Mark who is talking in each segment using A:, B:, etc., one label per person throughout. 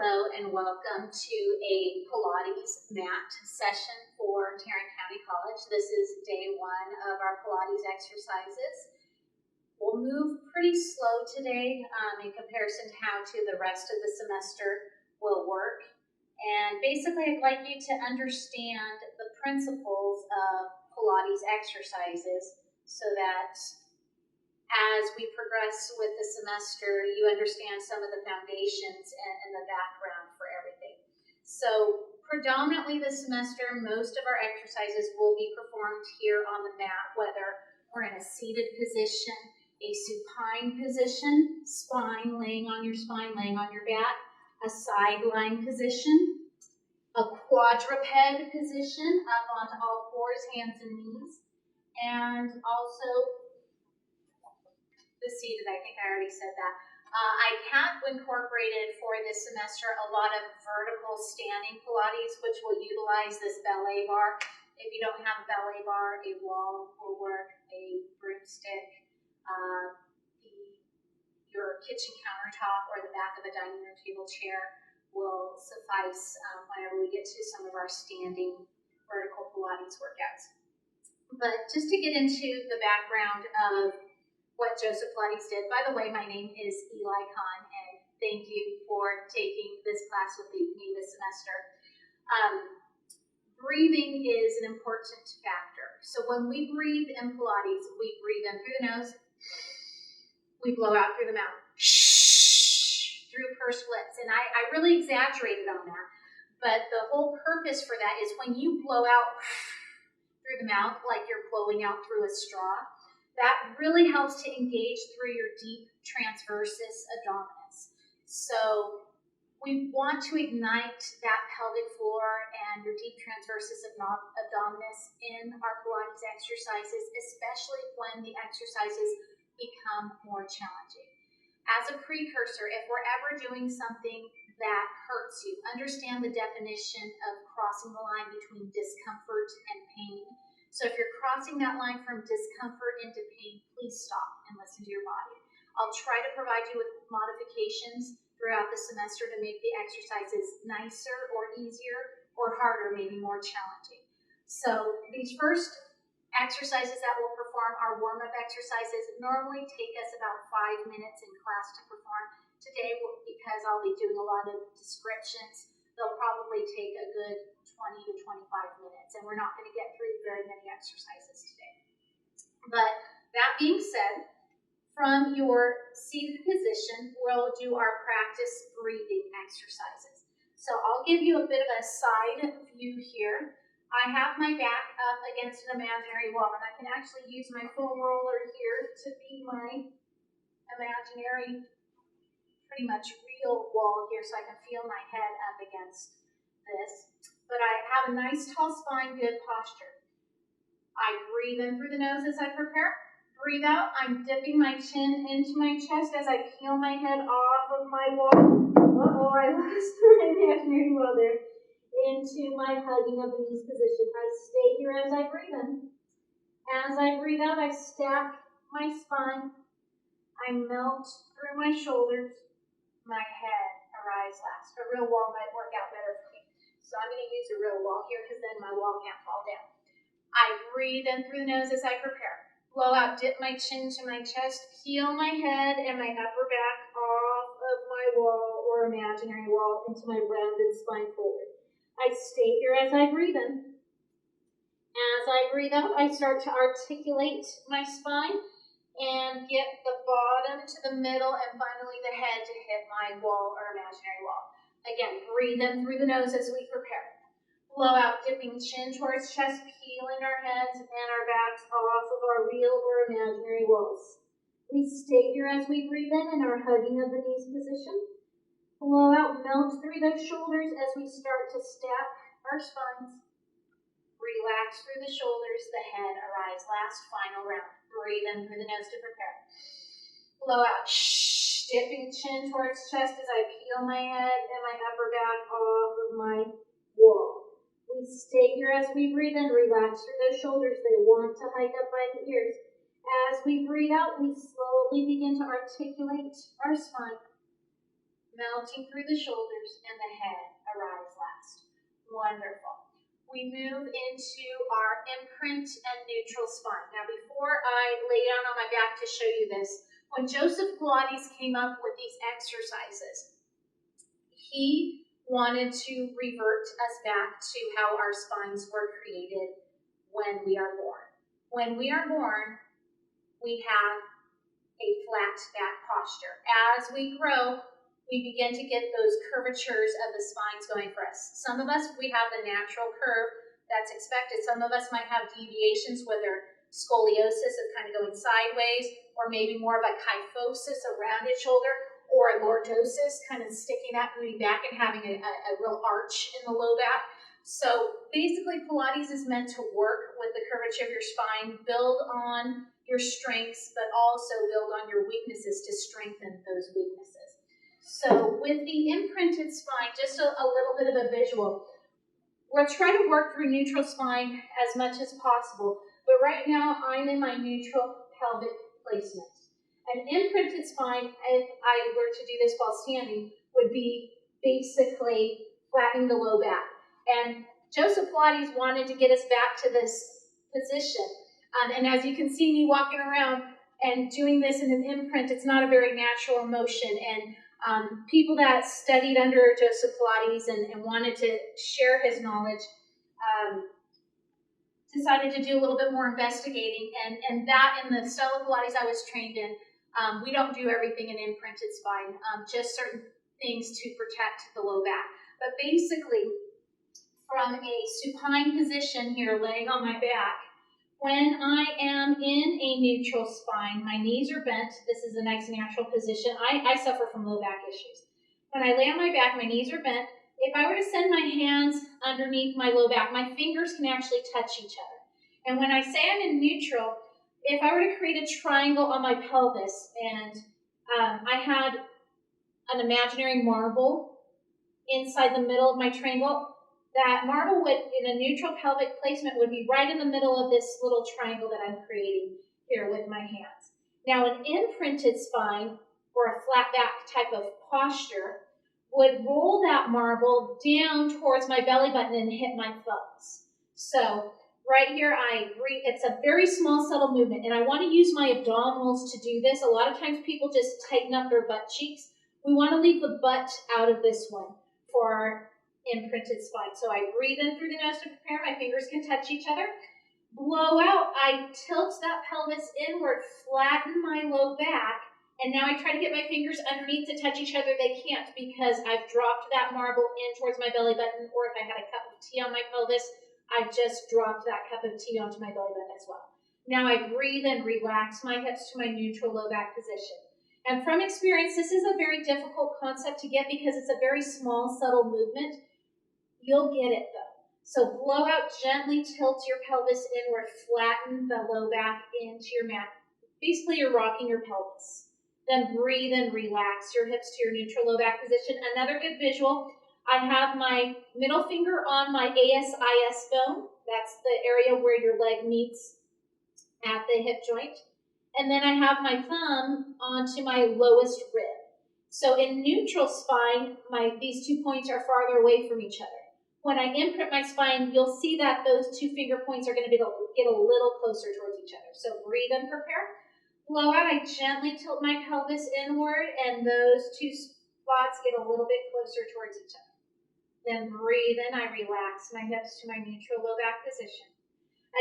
A: Hello and welcome to a Pilates mat session for Tarrant County College. This is day one of our Pilates exercises. We'll move pretty slow today in comparison to how the rest of the semester will work. And basically I'd like you to understand the principles of Pilates exercises so that as we progress with the semester, you understand some of the foundations and the background for everything. So predominantly this semester, most of our exercises will be performed here on the mat, whether we're in a seated position, a supine position, spine, laying on your spine, laying on your back, a side lying position, a quadruped position, up onto all fours, hands and knees, and also the seated, I think I already said that. I have incorporated for this semester a lot of vertical standing Pilates, which will utilize this ballet bar. If you don't have a ballet bar, a wall will work, a broomstick, your kitchen countertop or the back of a dining room table chair will suffice whenever we get to some of our standing vertical Pilates workouts. But just to get into the background of what Joseph Pilates did. By the way, my name is Eli and thank you for taking this class with me this semester. Breathing is an important factor. So when we breathe in Pilates, we breathe in through the nose, we blow out through the mouth, through pursed lips. And I really exaggerated on that, but the whole purpose for that is when you blow out through the mouth, like you're blowing out through a straw, that really helps to engage through your deep transversus abdominis. So we want to ignite that pelvic floor and your deep transversus abdominis in our Pilates exercises, especially when the exercises become more challenging. As a precursor, if we're ever doing something that hurts you, understand the definition of crossing the line between discomfort and pain. So if you're crossing that line from discomfort into pain, please stop and listen to your body. I'll try to provide you with modifications throughout the semester to make the exercises nicer or easier or harder, maybe more challenging. So these first exercises that we'll perform are warm-up exercises. Normally take us about 5 minutes in class to perform. Today, because I'll be doing a lot of descriptions, they'll probably take a good 20 to 25 minutes, and we're not going to get through very many exercises today. But that being said, from your seated position, we'll do our practice breathing exercises. So I'll give you a bit of a side view here. I have my back up against an imaginary wall, and I can actually use my foam roller here to be my imaginary, pretty much real wall here, so I can feel my head up against this. But I have a nice tall spine, good posture. I breathe in through the nose as I prepare. Breathe out. I'm dipping my chin into my chest as I peel my head off of my wall. Uh-oh, I lost my imaginary wall there. Into my hugging of the knees position. I stay here as I breathe in. As I breathe out, I stack my spine. I melt through my shoulders. My head arrives last. A real wall might work out better for me. So I'm going to use a real wall here because then my wall can't fall down. I breathe in through the nose as I prepare. Blow out, dip my chin to my chest, peel my head and my upper back off of my wall or imaginary wall into my rounded spine forward. I stay here as I breathe in. As I breathe out, I start to articulate my spine and get the bottom to the middle and finally the head to hit my wall or imaginary wall. Again, breathe in through the nose as we prepare. Blow out, dipping chin towards chest, peeling our heads and our backs off of our real or imaginary walls. We stay here as we breathe in our hugging of the knees position. Blow out, melt through those shoulders as we start to stack our spines. Relax through the shoulders, the head arrives last, final round. Breathe in through the nose to prepare. Blow out, dipping chin towards chest as I peel my head and my upper back off of my wall. We stay here as we breathe in, relax through those shoulders. They want to hike up by the ears. As we breathe out, we slowly begin to articulate our spine. melting through the shoulders, and the head arrives last. Wonderful. We move into our imprint and neutral spine. Now, before I lay down on my back to show you this, when Joseph Pilates came up with these exercises, he wanted to revert us back to how our spines were created when we are born. When we are born, we have a flat back posture. As we grow, we begin to get those curvatures of the spines going for us. Some of us, we have the natural curve that's expected. Some of us might have deviations, whether scoliosis of kind of going sideways, or maybe more of a kyphosis, a rounded shoulder, or a lordosis, kind of sticking that booty back and having a real arch in the low back. So basically, Pilates is meant to work with the curvature of your spine, build on your strengths, but also build on your weaknesses to strengthen those weaknesses. So with the imprinted spine, just a little bit of a visual. We'll try to work through neutral spine as much as possible, but right now I'm in my neutral pelvic placement. An imprinted spine, if I were to do this while standing, would be basically flattening the low back. And Joseph Pilates wanted to get us back to this position. And as you can see me walking around and doing this in an imprint, it's not a very natural motion. And people that studied under Joseph Pilates and wanted to share his knowledge decided to do a little bit more investigating. And that in the style of Pilates I was trained in, we don't do everything in imprinted spine, just certain things to protect the low back. But basically, from a supine position here, laying on my back, when I am in a neutral spine, my knees are bent. This is a nice natural position. I suffer from low back issues. When I lay on my back, my knees are bent. If I were to send my hands underneath my low back, my fingers can actually touch each other. And when I say I'm in neutral, if I were to create a triangle on my pelvis and I had an imaginary marble inside the middle of my triangle, that marble would, in a neutral pelvic placement, would be right in the middle of this little triangle that I'm creating here with my hands. Now, an imprinted spine, or a flat back type of posture, would roll that marble down towards my belly button and hit my thumbs. So, right here, it's a very small, subtle movement, and I want to use my abdominals to do this. A lot of times people just tighten up their butt cheeks. We want to leave the butt out of this one for our imprinted spine. So I breathe in through the nose to prepare. My fingers can touch each other. Blow out. I tilt that pelvis inward, flatten my low back, and now I try to get my fingers underneath to touch each other. They can't because I've dropped that marble in towards my belly button, or if I had a cup of tea on my pelvis, I've just dropped that cup of tea onto my belly button as well. Now I breathe and relax my hips to my neutral low back position. And from experience, this is a very difficult concept to get because it's a very small, subtle movement. You'll get it though. So blow out, gently tilt your pelvis inward, flatten the low back into your mat. Basically, you're rocking your pelvis. Then breathe and relax your hips to your neutral low back position. Another good visual, I have my middle finger on my ASIS bone. That's the area where your leg meets at the hip joint. And then I have my thumb onto my lowest rib. So in neutral spine, these 2 points are farther away from each other. When I imprint my spine, you'll see that those 2 finger points are going to get a little closer towards each other. So breathe and prepare. Blow out, I gently tilt my pelvis inward, and those 2 spots get a little bit closer towards each other. Then breathe in, I relax my hips to my neutral low back position.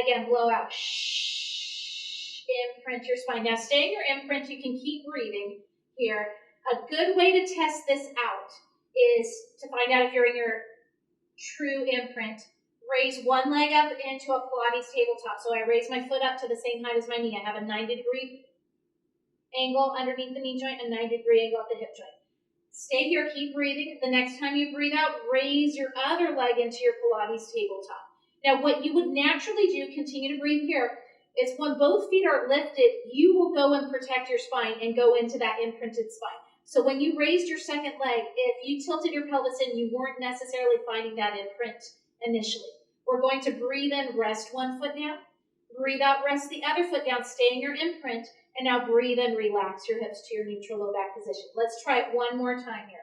A: Again, blow out, shh, imprint your spine. Now stay in your imprint, you can keep breathing here. A good way to test this out is to find out if you're in your true imprint. Raise one leg up into a Pilates tabletop. So I raise my foot up to the same height as my knee. I have a 90-degree angle underneath the knee joint, a 90-degree angle at the hip joint. Stay here, keep breathing. The next time you breathe out, raise your other leg into your Pilates tabletop. Now, what you would naturally do, continue to breathe here, is when both feet are lifted, you will go and protect your spine and go into that imprinted spine. So when you raised your second leg, if you tilted your pelvis in, you weren't necessarily finding that imprint initially. We're going to breathe in, rest one foot down. Breathe out, rest the other foot down, stay in your imprint, and now breathe in, relax your hips to your neutral low back position. Let's try it one more time here.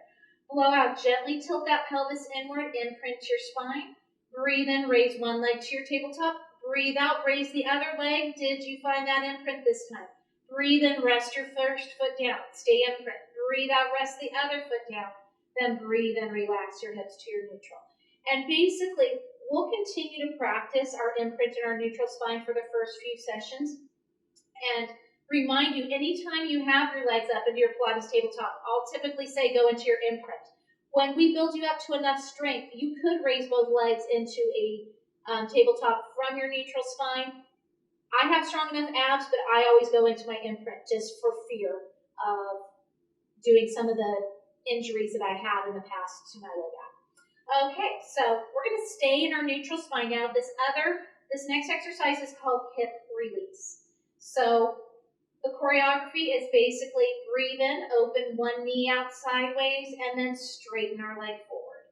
A: Blow out, gently tilt that pelvis inward, imprint your spine. Breathe in, raise one leg to your tabletop. Breathe out, raise the other leg. Did you find that imprint this time? Breathe in, rest your first foot down. Stay imprint. Breathe out, rest the other foot down. Then breathe in, relax your hips to your neutral. And basically, we'll continue to practice our imprint and our neutral spine for the first few sessions. And remind you, anytime you have your legs up into your Pilates tabletop, I'll typically say go into your imprint. When we build you up to enough strength, you could raise both legs into a tabletop from your neutral spine. I have strong enough abs, but I always go into my imprint just for fear of doing some of the injuries that I had in the past to my low back. Okay, so we're going to stay in our neutral spine now. This next exercise is called hip release. So the choreography is basically breathe in, open one knee out sideways, and then straighten our leg forward.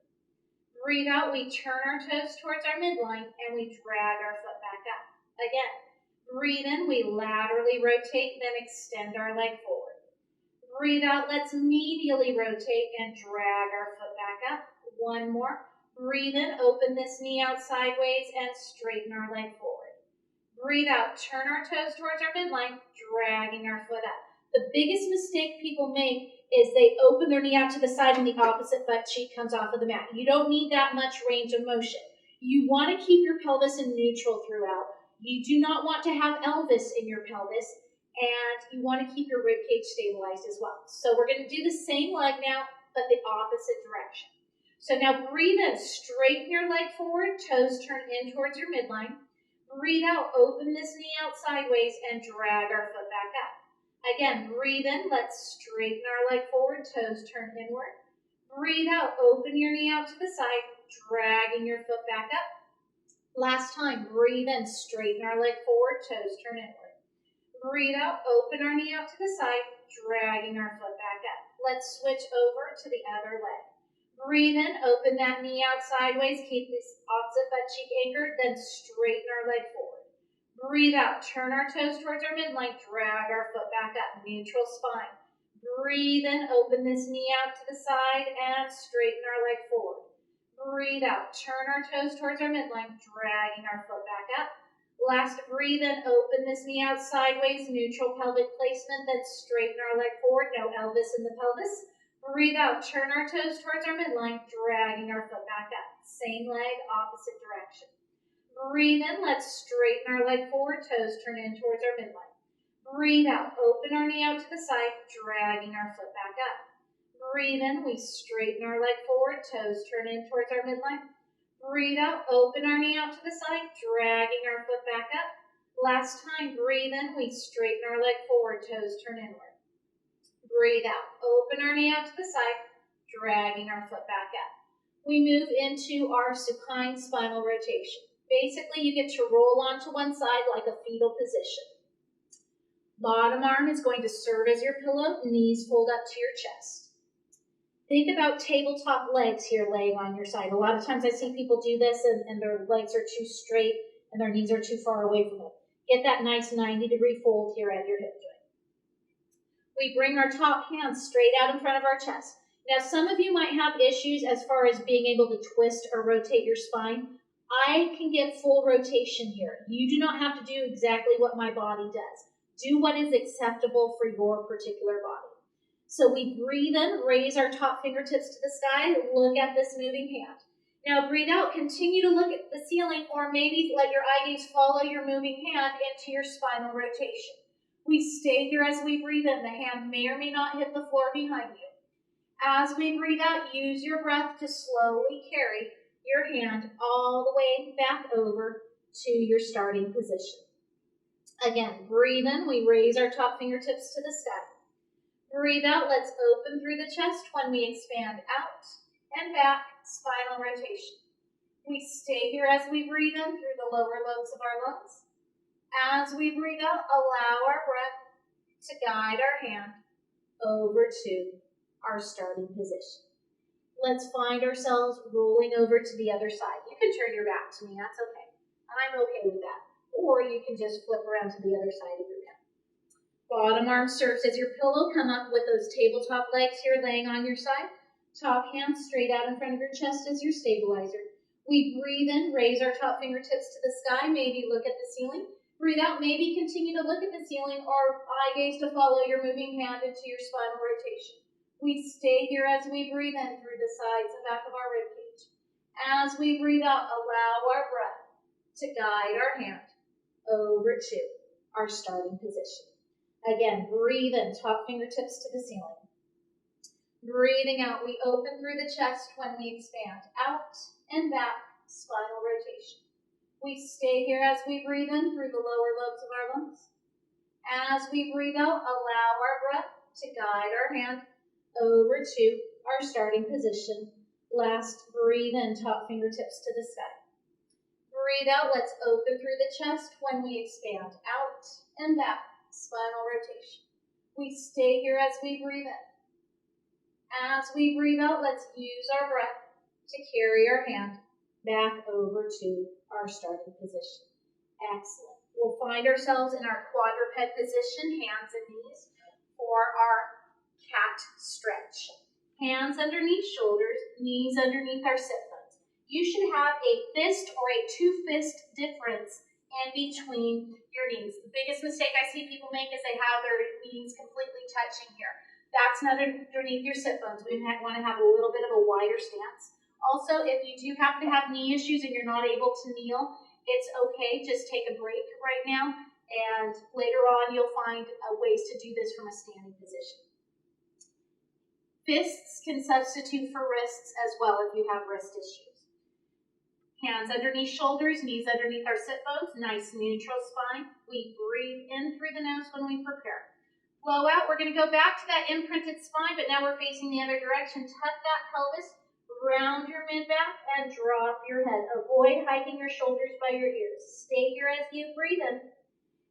A: Breathe out, we turn our toes towards our midline, and we drag our foot back up. Again, breathe in, we laterally rotate, then extend our leg forward. Breathe out, let's medially rotate and drag our foot back up. One more. Breathe in, open this knee out sideways, and straighten our leg forward. Breathe out, turn our toes towards our midline, dragging our foot up. The biggest mistake people make is they open their knee out to the side and the opposite butt cheek comes off of the mat. You don't need that much range of motion. You want to keep your pelvis in neutral throughout. You do not want to have Elvis in your pelvis, and you want to keep your rib cage stabilized as well. So we're going to do the same leg now, but the opposite direction. So now breathe in, straighten your leg forward, toes turn in towards your midline. Breathe out, open this knee out sideways and drag our foot back up. Again, breathe in, let's straighten our leg forward, toes turn inward. Breathe out, open your knee out to the side, dragging your foot back up. Last time, breathe in, straighten our leg forward, toes turn inward. Breathe out, open our knee out to the side, dragging our foot back up. Let's switch over to the other leg. Breathe in, open that knee out sideways, keep this opposite butt cheek anchored, then straighten our leg forward. Breathe out, turn our toes towards our midline, drag our foot back up, neutral spine. Breathe in, open this knee out to the side, and straighten our leg forward. Breathe out, turn our toes towards our midline, dragging our foot back up. Last, breathe in, open this knee out sideways, neutral pelvic placement, then straighten our leg forward, no Elvis in the pelvis. Breathe out, turn our toes towards our midline, dragging our foot back up. Same leg, opposite direction. Breathe in, let's straighten our leg forward, toes turn in towards our midline. Breathe out, open our knee out to the side, dragging our foot back up. Breathe in, we straighten our leg forward, toes turn in towards our midline. Breathe out, open our knee out to the side, dragging our foot back up. Last time, breathe in, we straighten our leg forward, toes turn inward. Breathe out, open our knee out to the side, dragging our foot back up. We move into our supine spinal rotation. Basically, you get to roll onto one side like a fetal position. Bottom arm is going to serve as your pillow, knees fold up to your chest. Think about tabletop legs here laying on your side. A lot of times I see people do this and their legs are too straight and their knees are too far away from it. Get that nice 90-degree fold here at your hip joint. We bring our top hands straight out in front of our chest. Now, some of you might have issues as far as being able to twist or rotate your spine. I can get full rotation here. You do not have to do exactly what my body does. Do what is acceptable for your particular body. So we breathe in, raise our top fingertips to the sky, look at this moving hand. Now breathe out, continue to look at the ceiling, or maybe let your eye gaze follow your moving hand into your spinal rotation. We stay here as we breathe in. The hand may or may not hit the floor behind you. As we breathe out, use your breath to slowly carry your hand all the way back over to your starting position. Again, breathe in. We raise our top fingertips to the sky. Breathe out. Let's open through the chest when we expand out and back, spinal rotation. We stay here as we breathe in through the lower lobes of our lungs. As we breathe out, allow our breath to guide our hand over to our starting position. Let's find ourselves rolling over to the other side. You can turn your back to me, that's okay. I'm okay with that. Or you can just flip around to the other side of your head. Bottom arm serves as your pillow. Come up with those tabletop legs here laying on your side. Top hand straight out in front of your chest as your stabilizer. We breathe in, raise our top fingertips to the sky, maybe look at the ceiling. Breathe out, maybe continue to look at the ceiling or eye gaze to follow your moving hand into your spinal rotation. We stay here as we breathe in through the sides and back of our ribcage. As we breathe out, allow our breath to guide our hand over to our starting position. Again, breathe in, top fingertips to the ceiling. Breathing out, we open through the chest when we expand. Out and back, spinal rotation. We stay here as we breathe in through the lower lobes of our lungs. As we breathe out, allow our breath to guide our hand over to our starting position. Last, breathe in, top fingertips to the sky. Breathe out, let's open through the chest when we expand. Out and back, spinal rotation. We stay here as we breathe in. As we breathe out, let's use our breath to carry our hand back over to our starting position. Excellent. We'll find ourselves in our quadruped position, hands and knees, for our cat stretch. Hands underneath shoulders, knees underneath our sit bones. You should have a fist or a two-fist difference in between your knees. The biggest mistake I see people make is they have their knees completely touching here. That's not underneath your sit bones. We want to have a little bit of a wider stance. Also, if you do happen to have knee issues and you're not able to kneel, it's okay. Just take a break right now, and later on you'll find ways to do this from a standing position. Fists can substitute for wrists as well if you have wrist issues. Hands underneath shoulders, knees underneath our sit bones, nice neutral spine. We breathe in through the nose when we prepare. Blow out, we're going to go back to that imprinted spine, but now we're facing the other direction. Tuck that pelvis, round your mid-back, and drop your head. Avoid hiking your shoulders by your ears. Stay here as you breathe in.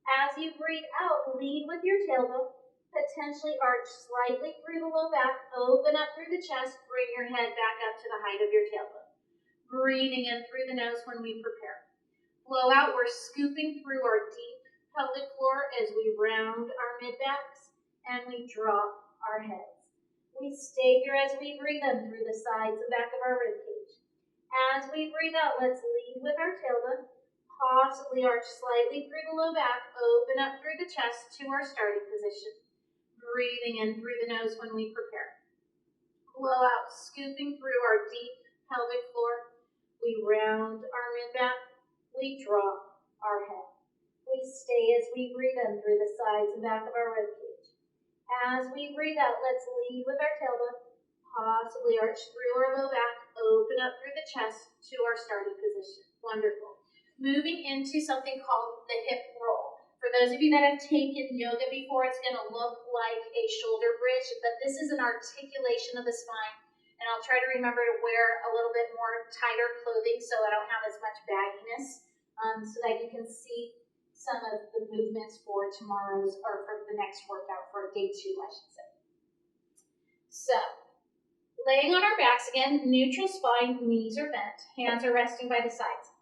A: As you breathe out, lead with your tailbone. Potentially arch slightly through the low back. Open up through the chest. Bring your head back up to the height of your tailbone. Breathing in through the nose when we prepare. Blow out, we're scooping through our deep pelvic floor as we round our mid-backs and we drop our heads. We stay here as we breathe in through the sides and back of our ribcage. As we breathe out, let's lead with our tailbone. Possibly arch slightly through the low back. Open up through the chest to our starting position. Breathing in through the nose when we prepare. Blow out, scooping through our deep pelvic floor. We round our mid-back. We drop our head. We stay as we breathe in through the sides and back of our ribcage. As we breathe out, let's lead with our tailbone. Possibly arch through our low back. Open up through the chest to our starting position. Wonderful. Moving into something called the hip roll. For those of you that have taken yoga before, it's going to look like a shoulder bridge, but this is an articulation of the spine. And I'll try to remember to wear a little bit more tighter clothing so I don't have as much bagginess, so that you can see some of the movements for tomorrow's, or for the next workout, for day 2, I should say. So, laying on our backs again, neutral spine, knees are bent, hands are resting by the sides.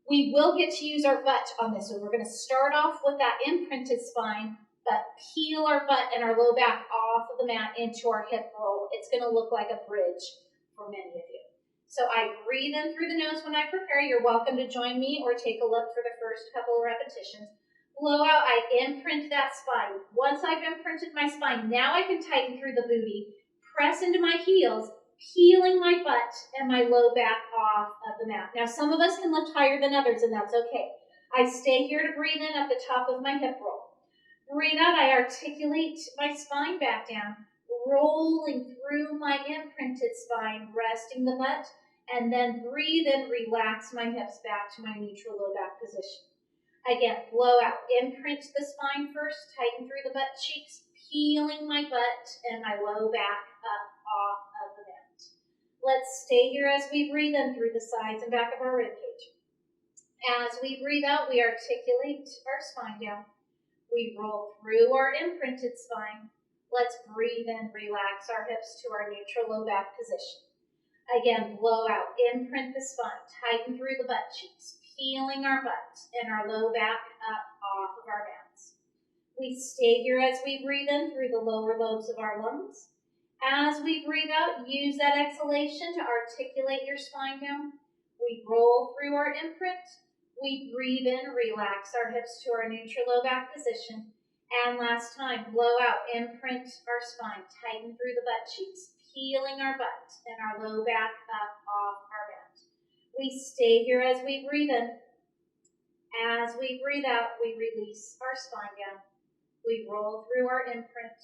A: We will get to use our butt on this one. We're going to start off with that imprinted spine, but peel our butt and our low back off of the mat into our hip roll. It's going to look like a bridge for many of you. So I breathe in through the nose when I prepare. You're welcome to join me or take a look for the first couple of repetitions. Blow out, I imprint that spine. Once I've imprinted my spine, now I can tighten through the booty, press into my heels, peeling my butt and my low back off of the mat. Now some of us can lift higher than others, and that's okay. I stay here to breathe in at the top of my hip roll. Breathe out, I articulate my spine back down, rolling through my imprinted spine, resting the butt, and then breathe in, relax my hips back to my neutral low back position. Again, blow out, imprint the spine first, tighten through the butt cheeks, peeling my butt and my low back up off of the mat. Let's stay here as we breathe in through the sides and back of our ribcage. As we breathe out, we articulate our spine down. We roll through our imprinted spine. Let's breathe in, relax our hips to our neutral low back position. Again, blow out, imprint the spine, tighten through the butt cheeks, peeling our butt and our low back up off of our mats. We stay here as we breathe in through the lower lobes of our lungs. As we breathe out, use that exhalation to articulate your spine down. We roll through our imprint. We breathe in, relax our hips to our neutral low back position. And last time, blow out, imprint our spine, tighten through the butt cheeks, peeling our butt and our low back up off our mat. We stay here as we breathe in. As we breathe out, we release our spine down. We roll through our imprint.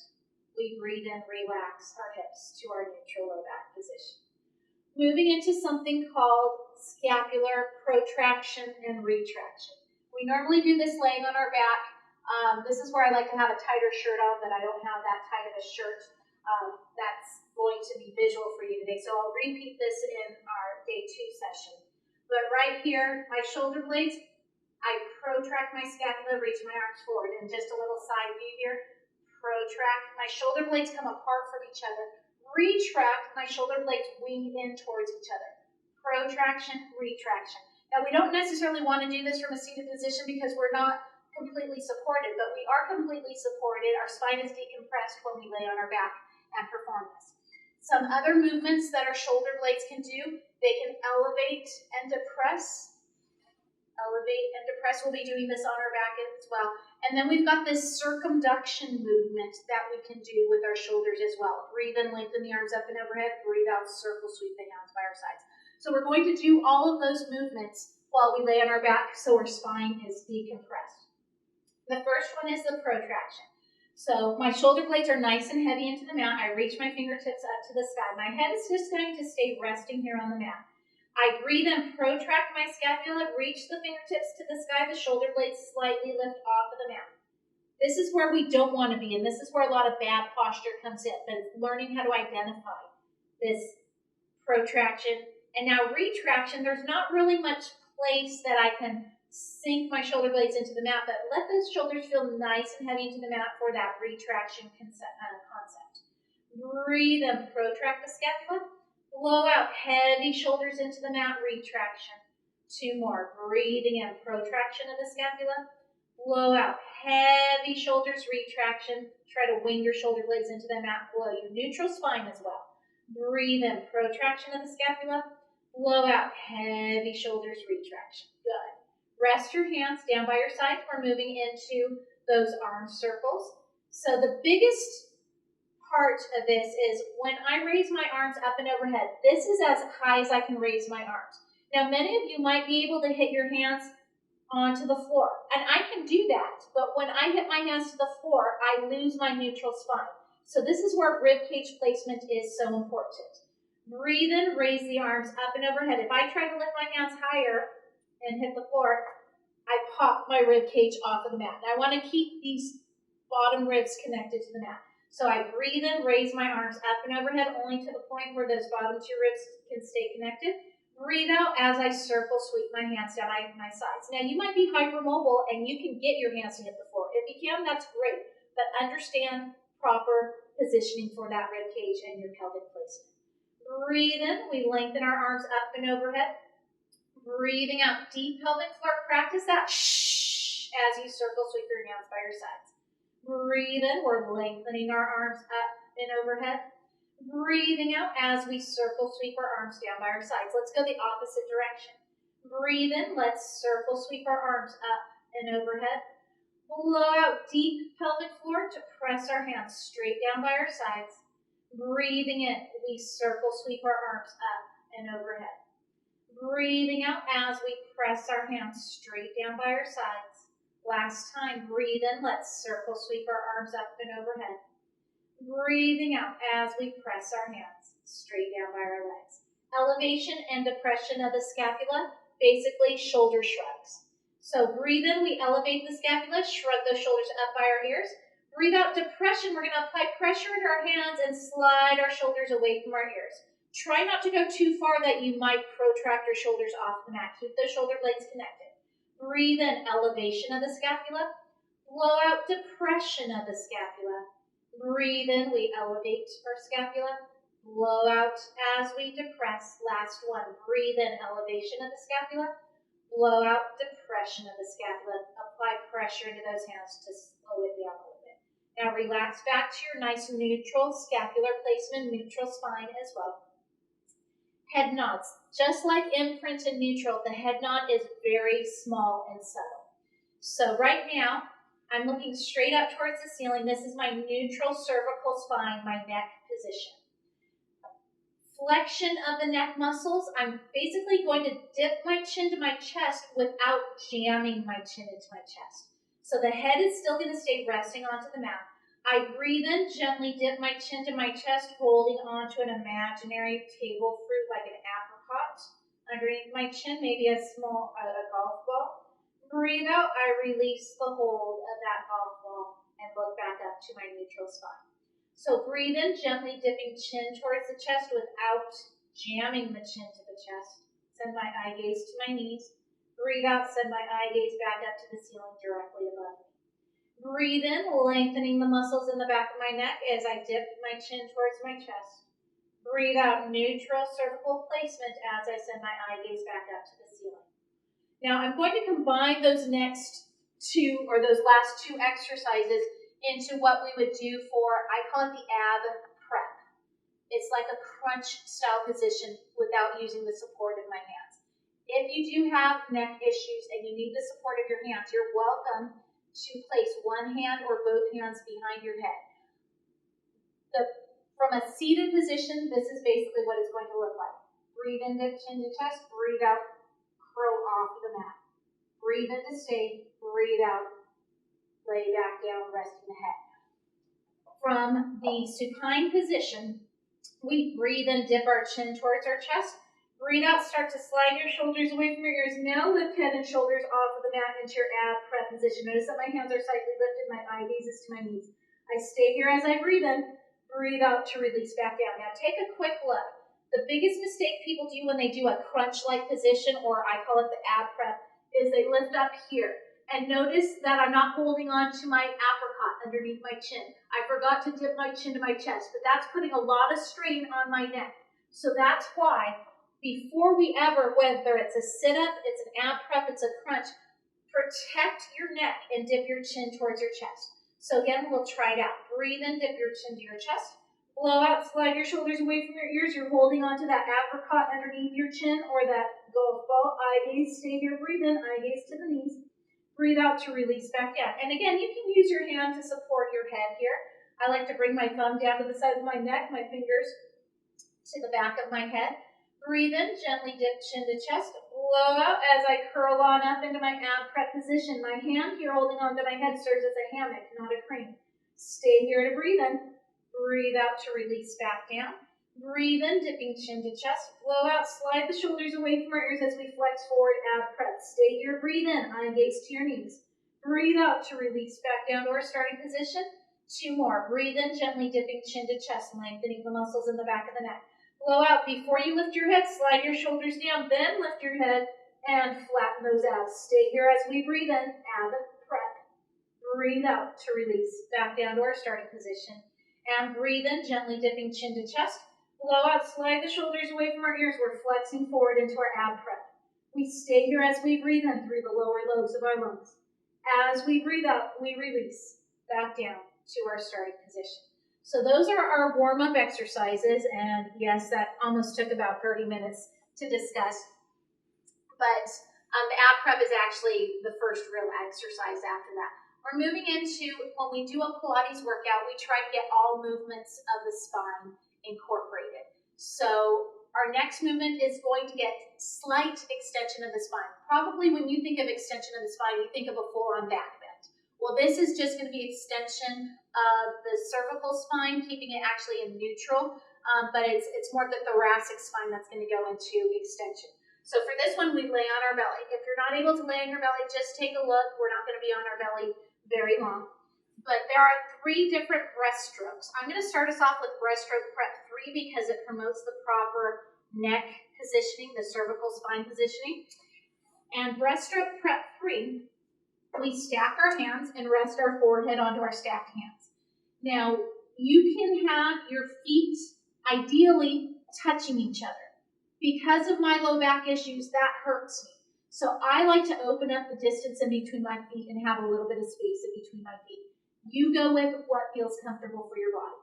A: We breathe in, relax our hips to our neutral low back position. Moving into something called scapular protraction and retraction. We normally do this laying on our back. This is where I like to have a tighter shirt on, but I don't have that tight of a shirt. That's going to be visual for you today. So I'll repeat this in our day 2 session. But right here, my shoulder blades, I protract my scapula, reach my arms forward. And just a little side view here. Protract. My shoulder blades come apart from each other. Retract. My shoulder blades wing in towards each other. Protraction, retraction. Now, we don't necessarily want to do this from a seated position because we're not completely supported, but we are completely supported. Our spine is decompressed when we lay on our back and perform this. Some other movements that our shoulder blades can do, they can elevate and depress. Elevate and depress. We'll be doing this on our back as well. And then we've got this circumduction movement that we can do with our shoulders as well. Breathe in, lengthen the arms up and overhead. Breathe out, circle sweep the hands by our sides. So we're going to do all of those movements while we lay on our back so our spine is decompressed. The first one is the protraction. So my shoulder blades are nice and heavy into the mat. I reach my fingertips up to the sky. My head is just going to stay resting here on the mat. I breathe and protract my scapula, reach the fingertips to the sky, the shoulder blades slightly lift off of the mat. This is where we don't want to be, and this is where a lot of bad posture comes in, but it's learning how to identify this protraction. And now retraction, there's not really much place that I can sink my shoulder blades into the mat, but let those shoulders feel nice and heavy into the mat for that retraction concept. Breathe and protract the scapula. Blow out, heavy shoulders into the mat, retraction. 2 more, breathing in, protraction of the scapula. Blow out, heavy shoulders, retraction. Try to wing your shoulder blades into the mat, blow your neutral spine as well. Breathe in, protraction of the scapula. Blow out, heavy shoulders, retraction. Good. Rest your hands down by your sides. We're moving into those arm circles. So the biggest part of this is when I raise my arms up and overhead, this is as high as I can raise my arms. Now, many of you might be able to hit your hands onto the floor, and I can do that, but when I hit my hands to the floor, I lose my neutral spine. So this is where rib cage placement is so important. Breathe in, raise the arms up and overhead. If I try to lift my hands higher and hit the floor, I pop my rib cage off of the mat. And I want to keep these bottom ribs connected to the mat. So I breathe in, raise my arms up and overhead, only to the point where those bottom 2 ribs can stay connected. Breathe out as I circle sweep my hands down my sides. Now, you might be hypermobile and you can get your hands to hit the floor. If you can, that's great. But understand proper positioning for that rib cage and your pelvic placement. Breathe in, we lengthen our arms up and overhead. Breathing out, deep pelvic floor. Practice that shh as you circle sweep your hands by your sides. Breathe in, we're lengthening our arms up and overhead. Breathing out as we circle sweep our arms down by our sides. Let's go the opposite direction. Breathe in, let's circle sweep our arms up and overhead. Blow out, deep pelvic floor to press our hands straight down by our sides. Breathing in, we circle sweep our arms up and overhead. Breathing out as we press our hands straight down by our sides. Last time, breathe in, let's circle sweep our arms up and overhead. Breathing out as we press our hands straight down by our legs. Elevation and depression of the scapula, basically shoulder shrugs. So breathe in, we elevate the scapula, shrug those shoulders up by our ears. Breathe out, depression, we're going to apply pressure in our hands and slide our shoulders away from our ears. Try not to go too far that you might protract your shoulders off the mat. Keep those shoulder blades connected. Breathe in, elevation of the scapula. Blow out, depression of the scapula. Breathe in, we elevate our scapula. Blow out as we depress. Last one, breathe in, elevation of the scapula. Blow out, depression of the scapula. Apply pressure into those hands to slow it down a little bit. Now relax back to your nice neutral scapular placement, neutral spine as well. Head nods. Just like imprint and neutral, the head nod is very small and subtle. So right now, I'm looking straight up towards the ceiling. This is my neutral cervical spine, my neck position. Flexion of the neck muscles, I'm basically going to dip my chin to my chest without jamming my chin into my chest. So the head is still going to stay resting onto the mat. I breathe in, gently dip my chin to my chest, holding onto an imaginary table fruit like an apricot. Underneath my chin, maybe a small golf ball. Breathe out, I release the hold of that golf ball and look back up to my neutral spine. So breathe in, gently dipping chin towards the chest without jamming the chin to the chest. Send my eye gaze to my knees. Breathe out, send my eye gaze back up to the ceiling directly above me. Breathe in, lengthening the muscles in the back of my neck as I dip my chin towards my chest. Breathe out, neutral cervical placement as I send my eye gaze back up to the ceiling. Now I'm going to combine those next two, or those last two exercises into what we would do for, I call it the ab prep. It's like a crunch style position without using the support of my hands. If you do have neck issues and you need the support of your hands, you're welcome to place one hand or both hands behind your head. From a seated position, this is basically what it's going to look like. Breathe in, dip chin to chest, breathe out, curl off the mat. Breathe in to stay, breathe out, lay back down, resting the head. From the supine position, we breathe in, dip our chin towards our chest. Breathe out, start to slide your shoulders away from your ears. Now lift head and shoulders off of the mat into your ab prep position. Notice that my hands are slightly lifted, my eye gaze is to my knees. I stay here as I breathe in, breathe out to release back down. Now take a quick look. The biggest mistake people do when they do a crunch-like position, or I call it the ab prep, is they lift up here. And notice that I'm not holding on to my apricot underneath my chin. I forgot to dip my chin to my chest, but that's putting a lot of strain on my neck. So that's why before we ever, whether it's a sit-up, it's an ab prep, it's a crunch, protect your neck and dip your chin towards your chest. So again, we'll try it out. Breathe in, dip your chin to your chest. Blow out, slide your shoulders away from your ears. You're holding onto that apricot underneath your chin or that golf ball. Eye gaze, stay here, breathe in, eye gaze to the knees. Breathe out to release back down. And again, you can use your hand to support your head here. I like to bring my thumb down to the side of my neck, my fingers to the back of my head. Breathe in, gently dip chin to chest. Blow out as I curl on up into my ab prep position. My hand here holding onto my head serves as a hammock, not a crane. Stay here to breathe in. Breathe out to release back down. Breathe in, dipping chin to chest. Blow out, slide the shoulders away from our ears as we flex forward, ab prep. Stay here, breathe in, eye gaze to your knees. Breathe out to release back down to our starting position. Two more. Breathe in, gently dipping chin to chest, lengthening the muscles in the back of the neck. Blow out. Before you lift your head, slide your shoulders down, then lift your head and flatten those abs. Stay here as we breathe in, ab prep. Breathe out to release back down to our starting position. And breathe in, gently dipping chin to chest. Blow out, slide the shoulders away from our ears. We're flexing forward into our ab prep. We stay here as we breathe in through the lower lobes of our lungs. As we breathe out, we release back down to our starting position. So those are our warm-up exercises, and yes, that almost took about 30 minutes to discuss. But the ab prep is actually the first real exercise after that. We're moving into, when we do a Pilates workout, we try to get all movements of the spine incorporated. So our next movement is going to get slight extension of the spine. Probably when you think of extension of the spine, you think of a full-on back bend. Well, this is just going to be extension of the cervical spine, keeping it actually in neutral, but it's more the thoracic spine that's going to go into extension. So for this one, we lay on our belly. If you're not able to lay on your belly, just take a look. We're not going to be on our belly very long. But there are 3 different breaststrokes. I'm going to start us off with breaststroke prep 3 because it promotes the proper neck positioning, the cervical spine positioning. And breaststroke prep 3, we stack our hands and rest our forehead onto our stacked hands. Now, you can have your feet ideally touching each other. Because of my low back issues, that hurts me. So I like to open up the distance in between my feet and have a little bit of space in between my feet. You go with what feels comfortable for your body.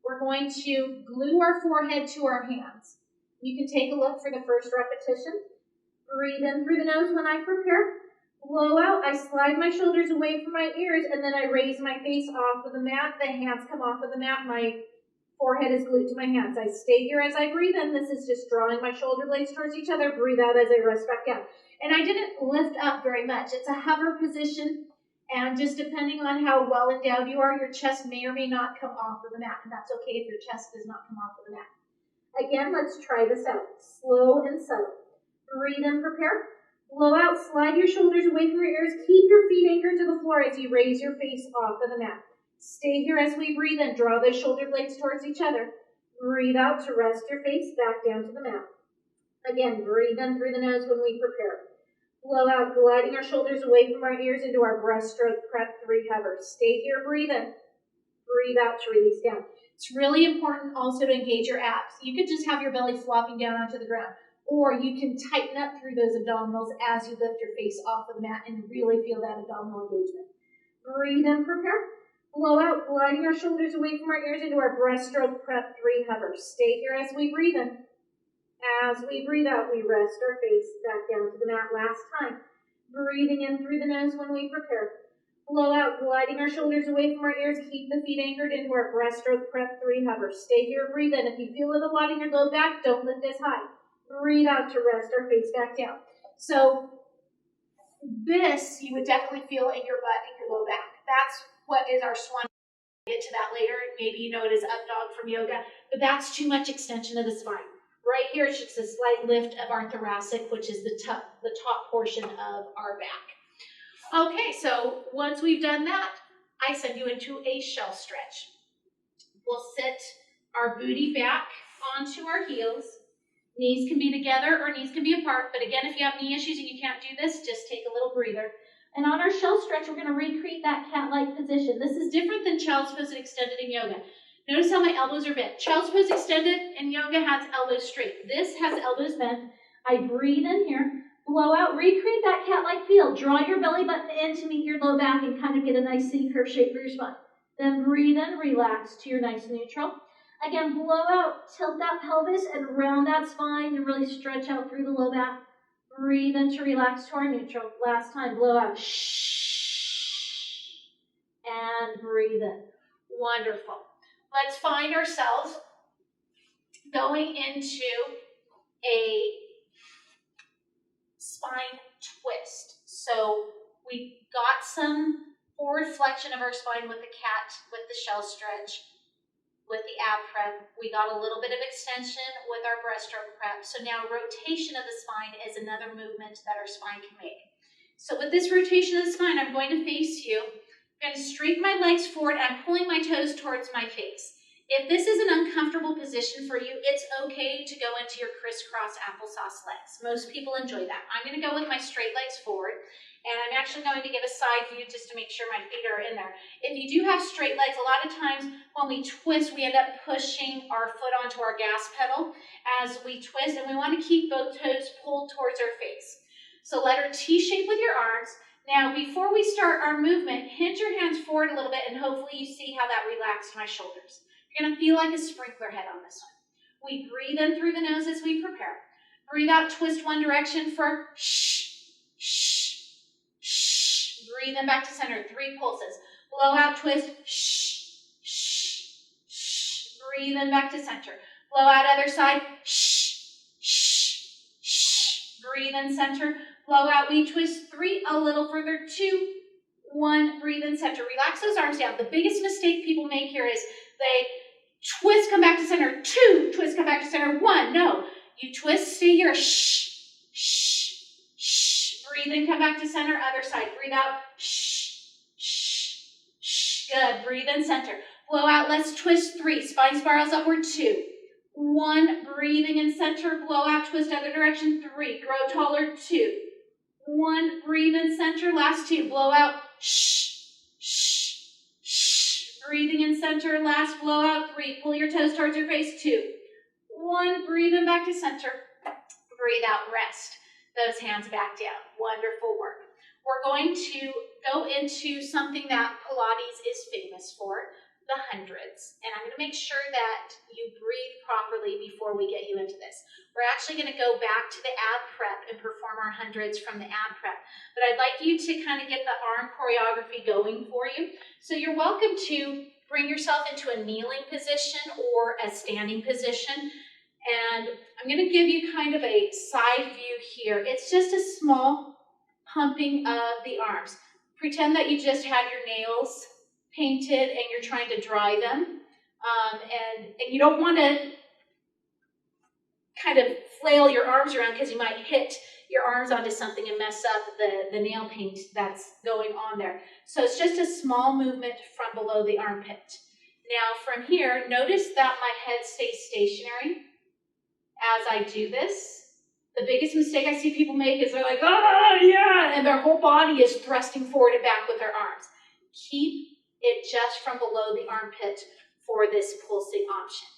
A: We're going to glue our forehead to our hands. You can take a look for the first repetition. Breathe in through the nose when I prepare. Blow out. I slide my shoulders away from my ears, and then I raise my face off of the mat. The hands come off of the mat. My forehead is glued to my hands. I stay here as I breathe in. This is just drawing my shoulder blades towards each other. Breathe out as I rest back down. And I didn't lift up very much. It's a hover position, and just depending on how well endowed you are, your chest may or may not come off of the mat, and that's okay if your chest does not come off of the mat. Again, let's try this out. Slow and subtle. Breathe in, prepare. Blow out, slide your shoulders away from your ears. Keep your feet anchored to the floor as you raise your face off of the mat. Stay here as we breathe in. Draw those shoulder blades towards each other. Breathe out to rest your face back down to the mat. Again, breathe in through the nose when we prepare. Blow out, gliding our shoulders away from our ears into our breaststroke prep 3 hover. Stay here, breathe in. Breathe out to release down. It's really important also to engage your abs. You could just have your belly flopping down onto the ground, or you can tighten up through those abdominals as you lift your face off of the mat and really feel that abdominal engagement. Breathe in, prepare. Blow out, gliding our shoulders away from our ears into our breaststroke prep 3 hover. Stay here as we breathe in. As we breathe out, we rest our face back down to the mat. Last time. Breathing in through the nose when we prepare. Blow out, gliding our shoulders away from our ears. Keep the feet anchored into our breaststroke prep 3 hover. Stay here, breathe in. If you feel it a lot in your low back, don't lift as high. Breathe out to rest our face back down. So this you would definitely feel in your butt and your low back. That's what is our swan. We'll get to that later. Maybe you know it as up dog from yoga, but that's too much extension of the spine. Right here, it's just a slight lift of our thoracic, which is the top portion of our back. Okay, so once we've done that, I send you into a shell stretch. We'll sit our booty back onto our heels. Knees can be together or knees can be apart, but again, if you have knee issues and you can't do this, just take a little breather. And on our shell stretch, we're going to recreate that cat-like position. This is different than child's pose and extended in yoga. Notice how my elbows are bent. Child's pose extended and yoga has elbows straight. This has elbows bent. I breathe in here, blow out, recreate that cat-like feel. Draw your belly button in to meet your low back and kind of get a nice C-curve shape for your spine. Then breathe in, relax to your nice neutral. Again, blow out, tilt that pelvis and round that spine and really stretch out through the low back. Breathe in to relax to our neutral. Last time, blow out. And breathe in. Wonderful. Let's find ourselves going into a spine twist. So we got some forward flexion of our spine with the cat, with the shell stretch, with the ab prep. We got a little bit of extension with our breaststroke prep. So now rotation of the spine is another movement that our spine can make. So with this rotation of the spine, I'm going to face you. I'm going to straighten my legs forward, and I'm pulling my toes towards my face. If this is an uncomfortable position for you, it's okay to go into your crisscross applesauce legs. Most people enjoy that. I'm going to go with my straight legs forward, and I'm actually going to give a side view just to make sure my feet are in there. If you do have straight legs, a lot of times when we twist, we end up pushing our foot onto our gas pedal as we twist, and we want to keep both toes pulled towards our face. So letter T shape with your arms. Now, before we start our movement, hinge your hands forward a little bit, and hopefully you see how that relaxed my shoulders. You're going to feel like a sprinkler head on this one. We breathe in through the nose as we prepare. Breathe out, twist one direction for shh, shh, shh. Breathe in back to center, 3 pulses. Blow out, twist, shh, shh, shh. Breathe in back to center. Blow out other side, shh, shh, shh. Breathe in center. Blow out, we twist 3, a little further, 2, 1. Breathe in center. Relax those arms down. The biggest mistake people make here is they twist, come back to center, 2, twist, come back to center, 1. No, you twist, stay here, shh, shh, shh. Breathe in, come back to center, other side. Breathe out, shh, shh, shh. Good, breathe in center. Blow out, let's twist 3, spine spirals upward, 2. 1, breathing in center, blow out, twist other direction, 3. Grow taller, 2. 1, breathe in center, last 2. Blow out, shh, shh. Breathing in center, last blow out, 3. Pull your toes towards your face, 2. 1, breathe in back to center. Breathe out, rest. Those hands back down. Wonderful work. we're going to go into something that Pilates is famous for, the hundreds. And I'm going to make sure that you breathe properly before we get you into this. We're actually going to go back to the ab prep and perform our hundreds from the ab prep. But I'd like you to kind of get the arm choreography going for you. So you're welcome to bring yourself into a kneeling position or a standing position. And I'm going to give you kind of a side view here. It's just a small pumping of the arms. Pretend that you just had your nails painted and you're trying to dry them. And you don't want to kind of flail your arms around because you might hit your arms onto something and mess up the nail paint that's going on there. So it's just a small movement from below the armpit. Now from here, notice that my head stays stationary as I do this. The biggest mistake I see people make is they're like, oh yeah, and their whole body is thrusting forward and back with their arms. Keep it just from below the armpit for this pulsing option.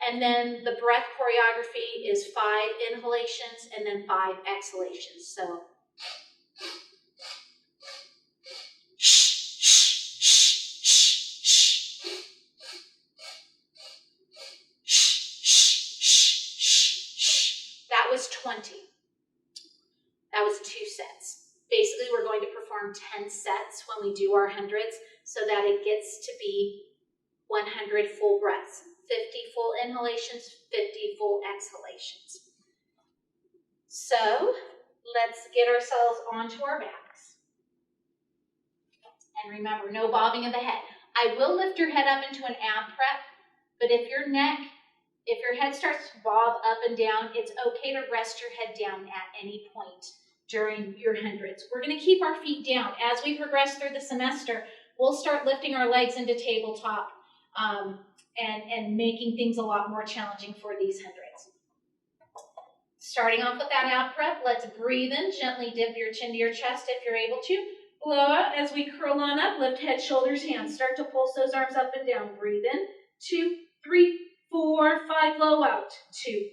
A: And then the breath choreography is 5 inhalations and then 5 exhalations. So that was 20. That was 2 sets. Basically, we're going to perform 10 sets when we do our hundreds so that it gets to be 100 full breaths. 50 full inhalations, 50 full exhalations. So let's get ourselves onto our backs. And remember, no bobbing of the head. I will lift your head up into an ab prep, but if your head starts to bob up and down, it's okay to rest your head down at any point during your hundreds. We're going to keep our feet down. As we progress through the semester, we'll start lifting our legs into tabletop and making things a lot more challenging for these hundreds. Starting off with that ab prep, let's breathe in. Gently dip your chin to your chest if you're able to. Blow out as we curl on up. Lift head, shoulders, hands. Start to pulse those arms up and down. Breathe in. 2, 3, 4, 5. Blow out. 2, 3,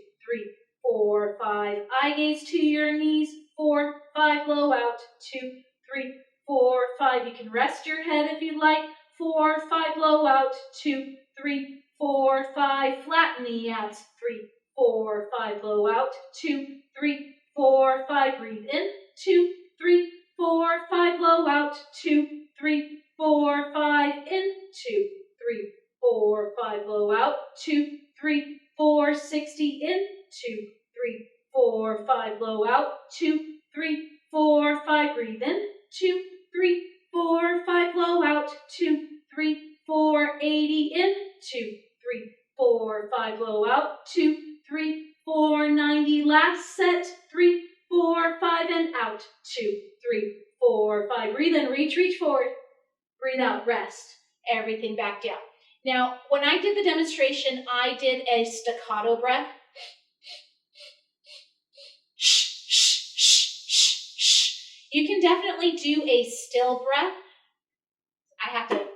A: 4, 5. Eye gaze to your knees. 4, 5. Blow out. 2, 3, 4, 5. You can rest your head if you like. 4, 5. Blow out. 2, 3, 4, 5. Flatten the abs. 3, 4, 5. Blow out. 2, 3, 4, 5. Breathe in. 2, 3, 4, 5. Blow out. 2, 3, 4, 5. In. 2, 3, 4, 5. Blow out. 2, 3, 4. 60. In. 2, 3, 4, 5. Blow out. 2, 3, 4, 5. Breathe in. 2, 3, 4, 5. Blow out. 2, 3, 4. 80. In. 2, 3, 4, 5. Blow out. 2, 3, 4. 90. Last set. 3, 4, 5. And out. 2, 3, 4, 5. Breathe in. Reach, reach forward. Breathe out. Rest. Everything back down. Now, when I did the demonstration, I did a staccato breath. You can definitely do a still breath. I have to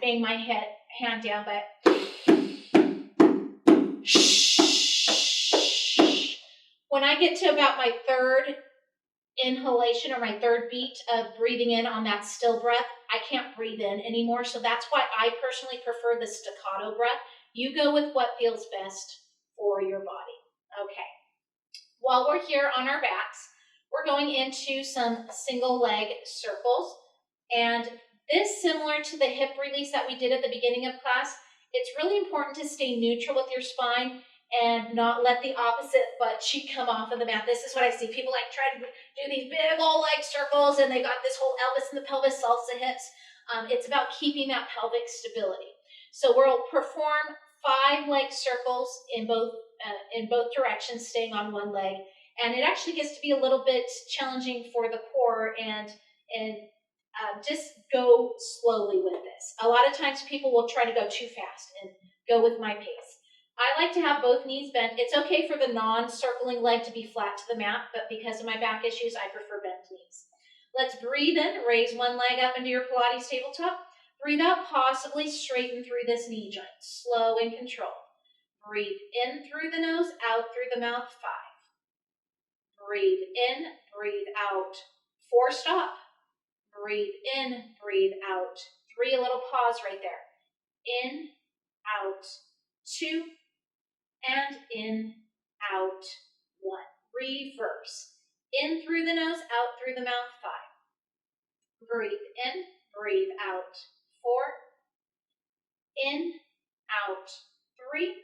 A: bang my hand down, but when I get to about my third inhalation or my third beat of breathing in on that still breath, I can't breathe in anymore. So that's why I personally prefer the staccato breath. You go with what feels best for your body. Okay. While we're here on our backs, we're going into some single leg circles. And this, similar to the hip release that we did at the beginning of class, it's really important to stay neutral with your spine and not let the opposite butt cheek come off of the mat. This is what I see. People like try to do these big old leg circles and they got this whole Elvis in the pelvis salsa hips. It's about keeping that pelvic stability. So we'll perform 5 leg circles in both directions, staying on one leg. And it actually gets to be a little bit challenging for the core and just go slowly with this. A lot of times people will try to go too fast and go with my pace. I like to have both knees bent. It's okay for the non-circling leg to be flat to the mat, but because of my back issues, I prefer bent knees. Let's breathe in, raise one leg up into your Pilates tabletop. Breathe out, possibly straighten through this knee joint. Slow and controlled. Breathe in through the nose, out through the mouth, 5. Breathe in, breathe out, 4, stop. Breathe in, breathe out. 3, a little pause right there. In, out. 2, and in, out. 1. Reverse. In through the nose, out through the mouth. 5. Breathe in, breathe out. 4. In, out. 3.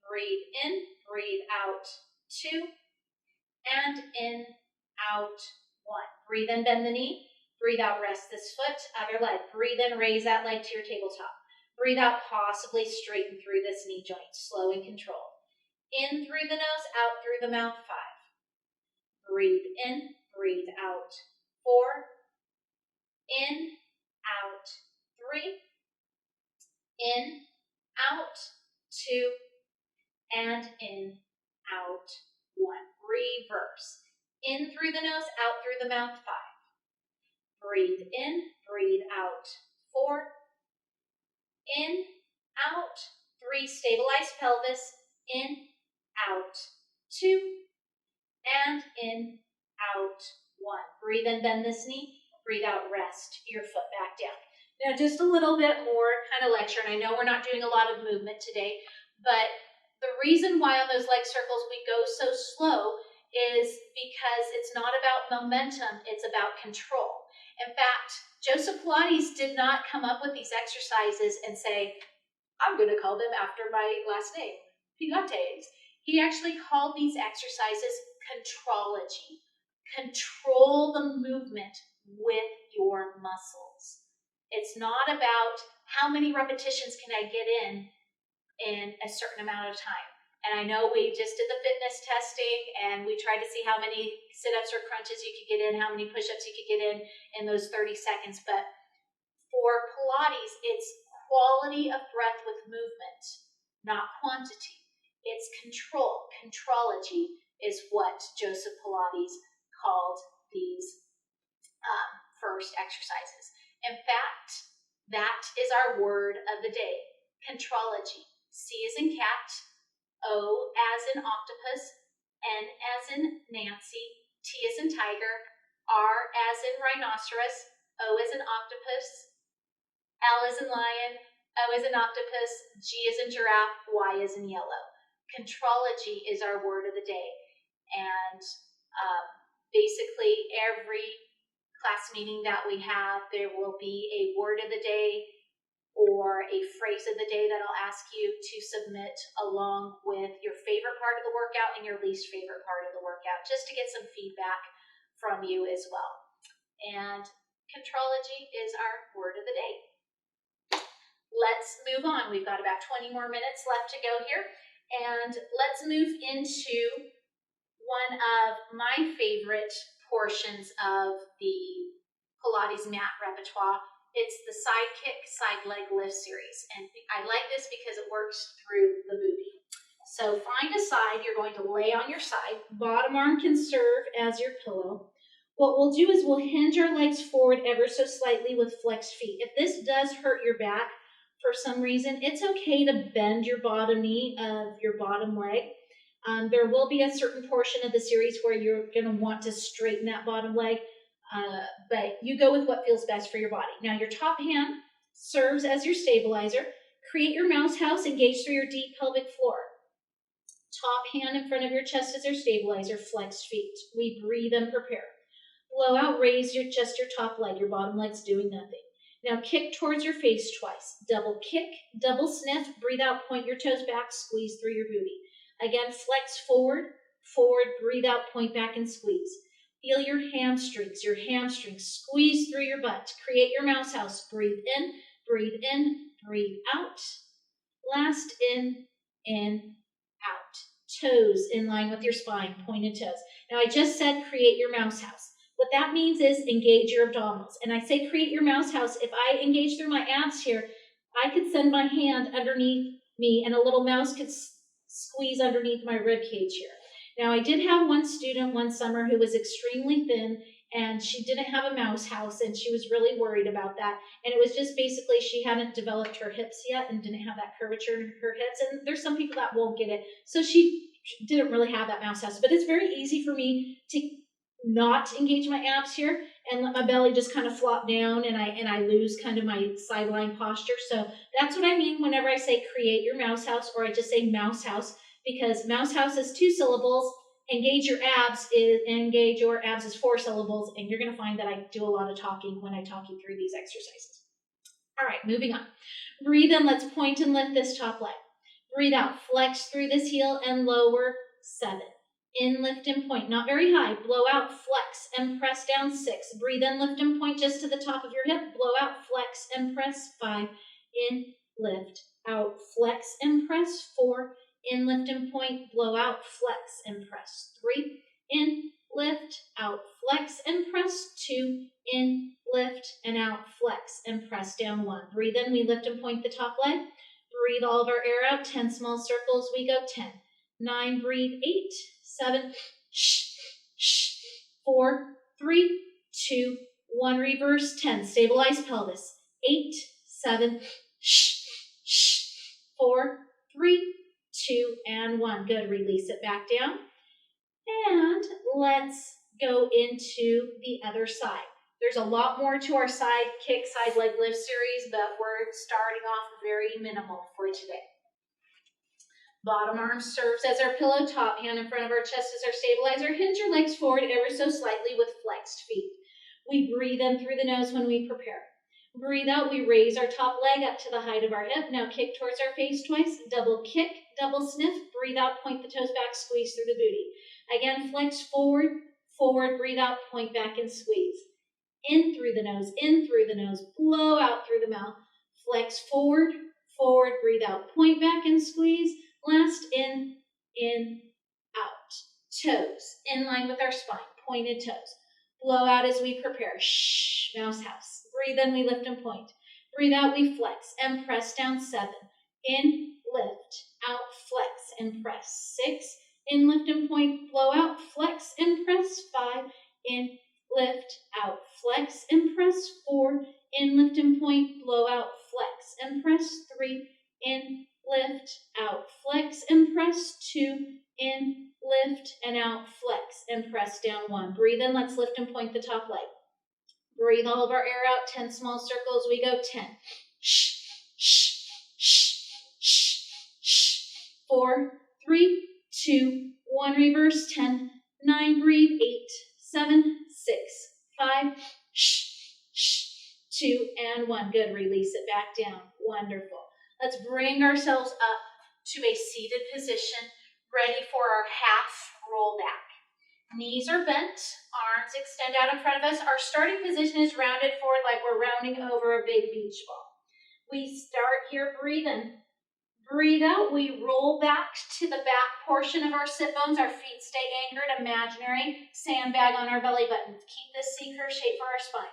A: Breathe in, breathe out. 2. And in, out. 1. Breathe in, bend the knee. Breathe out, rest this foot, other leg. Breathe in, raise that leg to your tabletop. Breathe out, possibly straighten through this knee joint. Slow and control. In through the nose, out through the mouth. 5. Breathe in, breathe out. 4. In, out. 3. In, out. 2. And in, out. 1. Reverse. In through the nose, out through the mouth. 5. Breathe in, breathe out. 4. In, out. 3. Stabilize pelvis. In, out. 2. And in, out. 1. Breathe in, bend this knee. Breathe out, rest your foot back down. Now, just a little bit more kind of lecture, and I know we're not doing a lot of movement today, but the reason why on those leg circles we go so slow is because it's not about momentum, it's about control. In fact, Joseph Pilates did not come up with these exercises and say, I'm going to call them after my last name, Pilates. He actually called these exercises contrology. Control the movement with your muscles. It's not about how many repetitions can I get in a certain amount of time. And I know we just did the fitness testing and we tried to see how many sit-ups or crunches you could get in, how many push-ups you could get in those 30 seconds. But for Pilates, it's quality of breath with movement, not quantity. It's control. Contrology is what Joseph Pilates called these first exercises. In fact, that is our word of the day, contrology. C as in cat, O as in octopus, N as in Nancy, T as in tiger, R as in rhinoceros, O as in octopus, L as in lion, O as in octopus, G as in giraffe, Y as in yellow. Contrology is our word of the day. And basically every class meeting that we have, there will be a word of the day or a phrase of the day that I'll ask you to submit along with your favorite part of the workout and your least favorite part of the workout, just to get some feedback from you as well. And contrology is our word of the day. Let's move on. We've got about 20 more minutes left to go here. And let's move into one of my favorite portions of the Pilates mat repertoire. It's the side kick, side leg lift series. And I like this because it works through the booty. So find a side. You're going to lay on your side. Bottom arm can serve as your pillow. What we'll do is we'll hinge our legs forward ever so slightly with flexed feet. If this does hurt your back for some reason, it's okay to bend your bottom knee of your bottom leg. There will be a certain portion of the series where you're going to want to straighten that bottom leg, but you go with what feels best for your body. Now, your top hand serves as your stabilizer. Create your mouse house, engage through your deep pelvic floor. Top hand in front of your chest is your stabilizer, flexed feet. We breathe and prepare. Blow out, raise just your top leg. Your bottom leg's doing nothing. Now kick towards your face twice. Double kick, double sniff, breathe out, point your toes back, squeeze through your booty. Again, flex forward, breathe out, point back and squeeze. Feel your hamstrings, squeeze through your butt. Create your mouse house. Breathe in, breathe out. Last in, out. Toes in line with your spine, pointed toes. Now I just said create your mouse house. What that means is engage your abdominals. And I say create your mouse house. If I engage through my abs here, I could send my hand underneath me and a little mouse could squeeze underneath my rib cage here. Now, I did have one student one summer who was extremely thin and she didn't have a mouse house and she was really worried about that. And it was just basically she hadn't developed her hips yet and didn't have that curvature in her hips. And there's some people that won't get it. So she didn't really have that mouse house. But it's very easy for me to not engage my abs here and let my belly just kind of flop down and I lose kind of my sideline posture. So that's what I mean whenever I say create your mouse house, or I just say mouse house, because mouse house is 2 syllables. Engage your abs is 4 syllables, and you're going to find that I do a lot of talking when I talk you through these exercises. All right, moving on. Breathe in, let's point and lift this top leg. Breathe out, flex through this heel and lower 7. In, lift and point, not very high. Blow out, flex and press down 6. Breathe in, lift and point just to the top of your hip. Blow out, flex and press 5. In, lift, out, flex and press 4. In, lift and point, blow out, flex and press 3. In, lift, out, flex and press 2. In, lift, and out, flex and press down 1. Breathe in, we lift and point the top leg. Breathe all of our air out, 10 small circles, we go 10. 9, breathe, 8, 7, 4, 3, 2, 1, reverse, 10. Stabilize pelvis. 8, 7, 4, 3, 2, and 1. Good, release it back down. And let's go into the other side. There's a lot more to our side kick, side leg lift series, but we're starting off very minimal for today. Bottom arm serves as our pillow, top hand in front of our chest as our stabilizer. Hinge your legs forward ever so slightly with flexed feet. We breathe in through the nose when we prepare. Breathe out, we raise our top leg up to the height of our hip. Now kick towards our face twice. Double kick, double sniff. Breathe out, point the toes back, squeeze through the booty. Again, flex forward, forward, breathe out, point back and squeeze. In through the nose, blow out through the mouth. Flex forward, forward, breathe out, point back and squeeze. Last, in, out. Toes, in line with our spine, pointed toes. Blow out as we prepare. Shh, mouse house. Breathe in, we lift and point. Breathe out, we flex and press down 7. In, lift, out, flex and press 6. In, lift and point, blow out, flex and press 5. In, lift, out, flex and press 4. In, lift and point, blow out, flex and press 3. In, lift, out, flex and press 2. In, lift, and out, flex and press down 1. Breathe in, let's lift and point the top leg. Breathe all of our air out, 10 small circles, we go 10. 4, 3, 2, 1, reverse, 10, 9, breathe, 8, 7, 6, 5, 2, and 1. Good, release it back down. Wonderful. Let's bring ourselves up to a seated position, ready for our half roll back. Knees are bent, arms extend out in front of us. Our starting position is rounded forward like we're rounding over a big beach ball. We start here, breathe in. Breathe out, we roll back to the back portion of our sit bones. Our feet stay anchored, imaginary sandbag on our belly button. Keep this C-curve shape for our spine.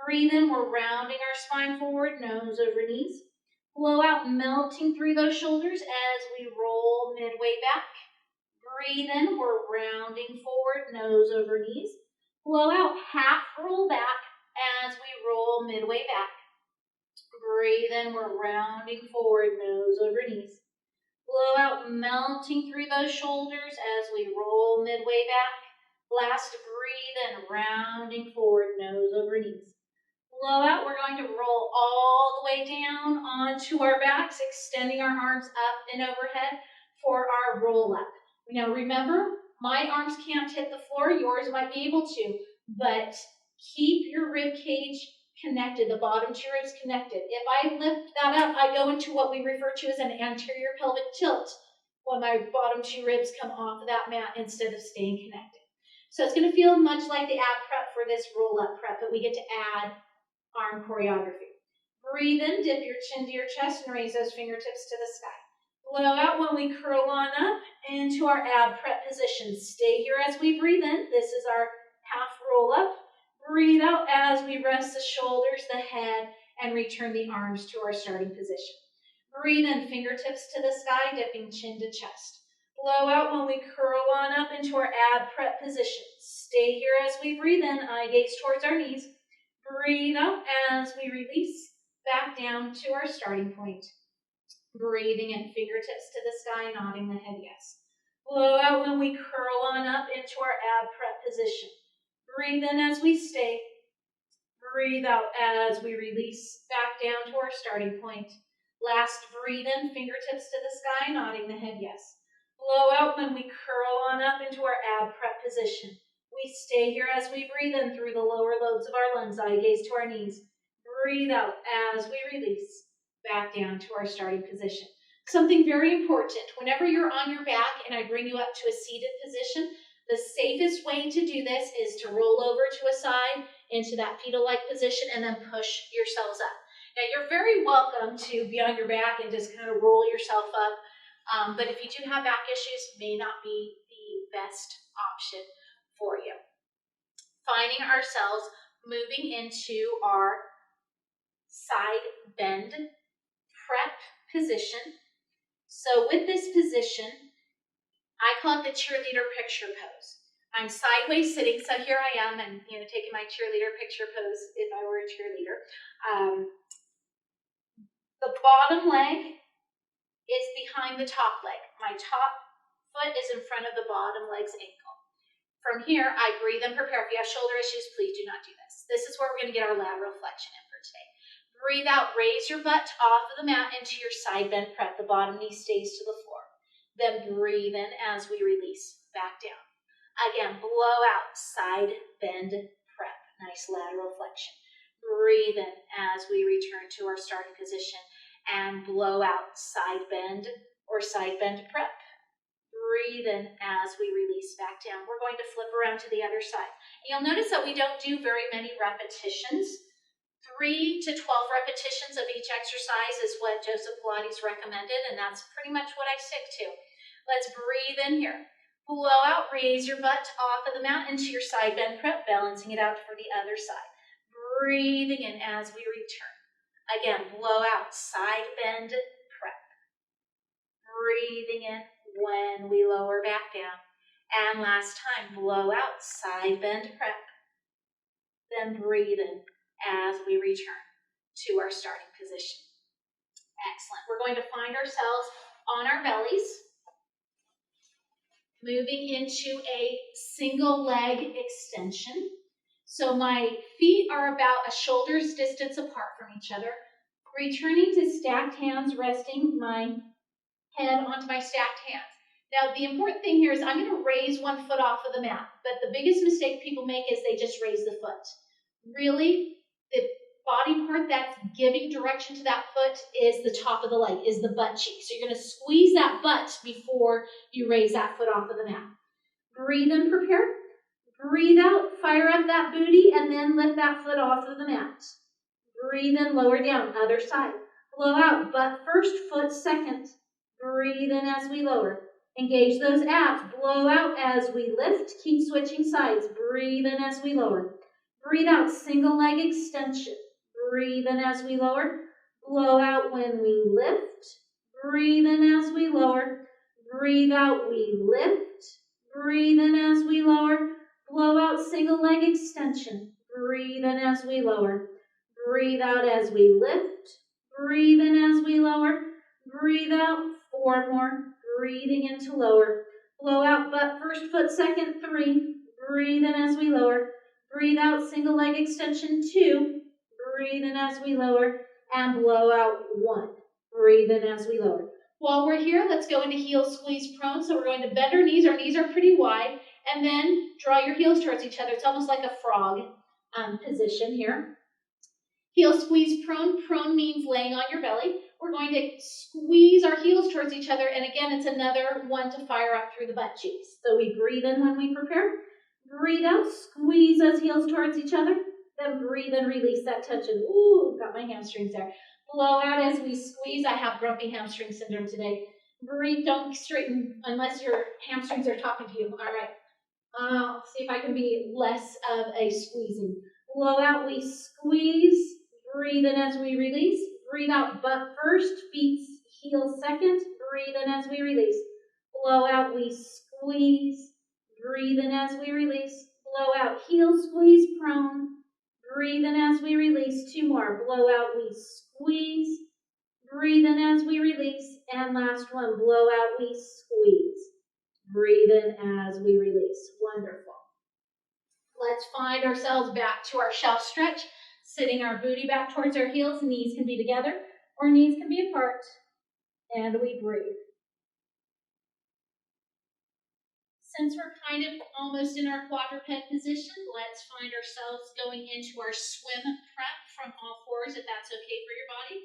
A: Breathe in, we're rounding our spine forward, nose over knees. Blow out, melting through those shoulders as we roll midway back. Breathe in, we're rounding forward, nose over knees. Blow out, half roll back as we roll midway back. Breathe in, we're rounding forward, nose over knees. Blow out, melting through those shoulders as we roll midway back. Last, breathe in, rounding forward, nose over knees. Blow out, we're going to roll all the way down onto our backs, extending our arms up and overhead for our roll up. Now remember, my arms can't hit the floor, yours might be able to, but keep your rib cage connected, the bottom two ribs connected. If I lift that up, I go into what we refer to as an anterior pelvic tilt when my bottom two ribs come off of that mat instead of staying connected. So it's going to feel much like the ab prep for this roll up prep, but we get to add arm choreography. Breathe in, dip your chin to your chest and raise those fingertips to the sky. Blow out when we curl on up into our ab prep position. Stay here as we breathe in. This is our half roll up. Breathe out as we rest the shoulders, the head, and return the arms to our starting position. Breathe in, fingertips to the sky, dipping chin to chest. Blow out when we curl on up into our ab prep position. Stay here as we breathe in, eye gaze towards our knees. Breathe out as we release back down to our starting point. Breathing in, fingertips to the sky, nodding the head yes. Blow out when we curl on up into our ab prep position. Breathe in as we stay. Breathe out as we release back down to our starting point. Last breathe in, fingertips to the sky, nodding the head yes. Blow out when we curl on up into our ab prep position. We stay here as we breathe in through the lower lobes of our lungs, eye gaze to our knees. Breathe out as we release back down to our starting position. Something very important, whenever you're on your back and I bring you up to a seated position, the safest way to do this is to roll over to a side into that fetal-like position and then push yourselves up. Now, you're very welcome to be on your back and just kind of roll yourself up, but if you do have back issues, it may not be the best option for you. Finding ourselves moving into our side bend prep position. So with this position, I call it the cheerleader picture pose. I'm sideways sitting, so here I am, and taking my cheerleader picture pose if I were a cheerleader. The bottom leg is behind the top leg. My top foot is in front of the bottom leg's ankle. From here, I breathe and prepare. If you have shoulder issues, please do not do this. This is where we're going to get our lateral flexion in for today. Breathe out, raise your butt off of the mat into your side bend prep. The bottom knee stays to the floor. Then breathe in as we release back down. Again, blow out, side bend prep. Nice lateral flexion. Breathe in as we return to our starting position and blow out, side bend or side bend prep. Breathe in as we release back down. We're going to flip around to the other side. You'll notice that we don't do very many repetitions. 3 to 12 repetitions of each exercise is what Joseph Pilates recommended, and that's pretty much what I stick to. Let's breathe in here. Blow out, raise your butt off of the mat into your side bend prep, balancing it out for the other side. Breathing in as we return. Again, blow out, side bend prep. Breathing in when we lower back down. And last time, blow out, side bend prep. Then breathe in as we return to our starting position. Excellent. We're going to find ourselves on our bellies, moving into a single leg extension. So my feet are about a shoulder's distance apart from each other. Returning to stacked hands, resting my head onto my stacked hands. Now, the important thing here is I'm going to raise one foot off of the mat, but the biggest mistake people make is they just raise the foot. Really, the body part that's giving direction to that foot is the top of the leg, is the butt cheek. So you're going to squeeze that butt before you raise that foot off of the mat. Breathe in, prepare. Breathe out, fire up that booty, and then lift that foot off of the mat. Breathe in, lower down, other side. Blow out, butt first, foot second. Breathe in as we lower. Engage those abs. Blow out as we lift. Keep switching sides. Breathe in as we lower. Breathe out, single leg extension. Breathe in as we lower. Blow out when we lift. Breathe in as we lower. Breathe out, we lift. Breathe in as we lower. Blow out, single leg extension. Breathe in as we lower. Breathe out as we lift. Breathe in as we lower. Breathe out, 4 more. Breathing into lower. Blow out, butt first, foot second, 3. Breathe in as we lower. Breathe out, single leg extension, 2. Breathe in as we lower. And blow out, 1. Breathe in as we lower. While we're here, let's go into heel squeeze prone. So we're going to bend our knees. Our knees are pretty wide. And then draw your heels towards each other. It's almost like a frog position here. Heel squeeze prone. Prone means laying on your belly. We're going to squeeze our heels towards each other. And again, it's another one to fire up through the butt cheeks. So we breathe in when we prepare. Breathe out. Squeeze those heels towards each other. Then breathe and release that tension. Ooh, got my hamstrings there. Blow out as we squeeze. I have grumpy hamstring syndrome today. Breathe. Don't straighten unless your hamstrings are talking to you. All right. I'll see if I can be less of a squeezing. Blow out. We squeeze. Breathe in as we release. Breathe out, butt first, feet, heels second. Breathe in as we release. Blow out, we squeeze. Breathe in as we release. Blow out, heel squeeze, prone. Breathe in as we release. 2 more. Blow out, we squeeze. Breathe in as we release. And last one, blow out, we squeeze. Breathe in as we release. Wonderful. let's find ourselves back to our shelf stretch, sitting our booty back towards our heels. Knees can be together or knees can be apart. And we breathe. Since we're kind of almost in our quadruped position, let's find ourselves going into our swim prep from all fours, if that's okay for your body.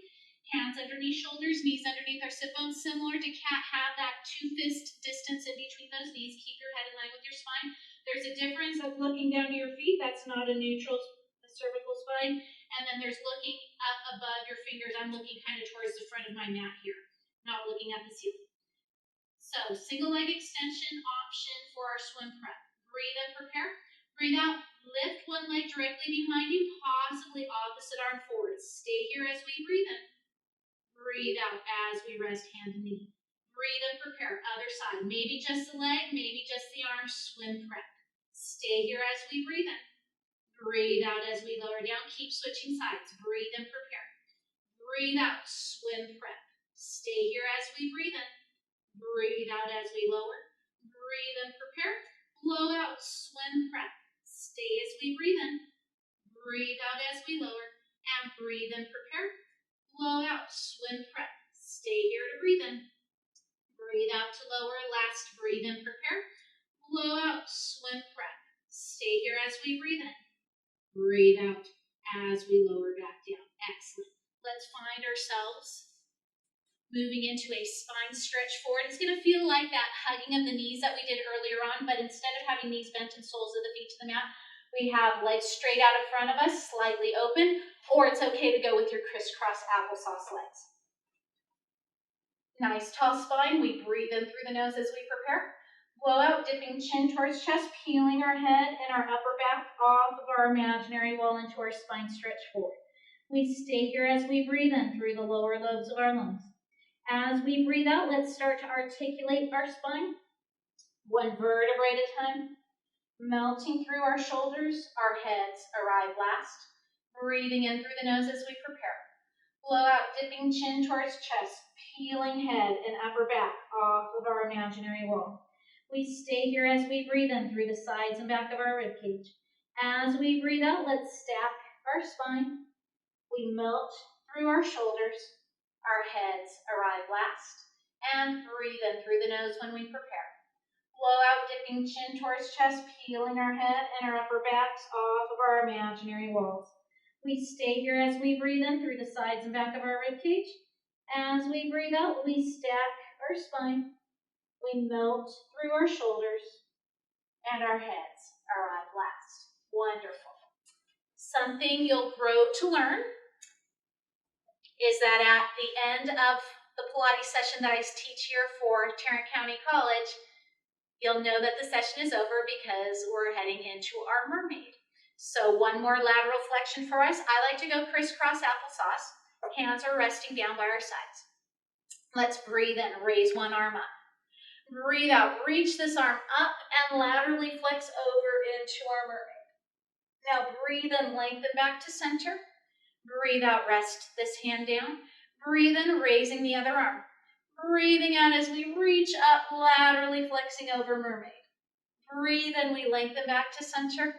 A: Hands underneath shoulders, knees underneath our sit bones. Similar to cat, have that 2-fist distance in between those knees. Keep your head in line with your spine. There's a difference of looking down to your feet. That's not a neutral cervical spine. And then there's looking up above your fingers. I'm looking kind of towards the front of my mat here, not looking at the ceiling. So, single leg extension option for our swim prep. Breathe in, prepare. Breathe out. Lift one leg directly behind you, possibly opposite arm forward. Stay here as we breathe in. Breathe out as we rest hand and knee. Breathe in, prepare. Other side. Maybe just the leg, maybe just the arm. Swim prep. Stay here as we breathe in. Breathe out as we lower down. Keep switching sides. Breathe in, prepare. Breathe out. Swim prep. Stay here as we breathe in. Breathe out as we lower. Breathe in, prepare. Blow out, swim prep. Stay as we breathe in. Breathe out as we lower. And breathe in, prepare. Blow out, swim prep. Stay here to breathe in. Breathe out to lower. Last, breathe in, prepare. Blow out, swim prep. Stay here as we breathe in. Breathe out as we lower back down. Excellent. Let's find ourselves moving into a spine stretch forward. It's going to feel like that hugging of the knees that we did earlier on, but instead of having knees bent and soles of the feet to the mat, we have legs straight out in front of us, slightly open, or it's okay to go with your crisscross applesauce legs. Nice tall spine. We breathe in through the nose as we prepare. Blow out, dipping chin towards chest, peeling our head and our upper back off of our imaginary wall into our spine stretch forward. We stay here as we breathe in through the lower lobes of our lungs. As we breathe out, let's start to articulate our spine, one vertebrae at a time, melting through our shoulders. Our heads arrive last. Breathing in through the nose as we prepare. Blow out, dipping chin towards chest, peeling head and upper back off of our imaginary wall. We stay here as we breathe in through the sides and back of our ribcage. As we breathe out, let's stack our spine. We melt through our shoulders. Our heads arrive last. And breathe in through the nose when we prepare. Blow out, dipping chin towards chest, peeling our head and our upper backs off of our imaginary walls. We stay here as we breathe in through the sides and back of our ribcage. As we breathe out, we stack our spine. We melt through our shoulders. And our heads arrive last. Wonderful. Something you'll grow to learn is that at the end of the Pilates session that I teach here for Tarrant County College, you'll know that the session is over because we're heading into our mermaid. So one more lateral flexion for us. I like to go crisscross applesauce. Hands are resting down by our sides. Let's breathe in, raise one arm up. Breathe out, reach this arm up and laterally flex over into our mermaid. Now breathe in, lengthen back to center. Breathe out, rest this hand down. Breathe in, raising the other arm. Breathing out as we reach up, laterally flexing over mermaid. Breathe in, we lengthen back to center.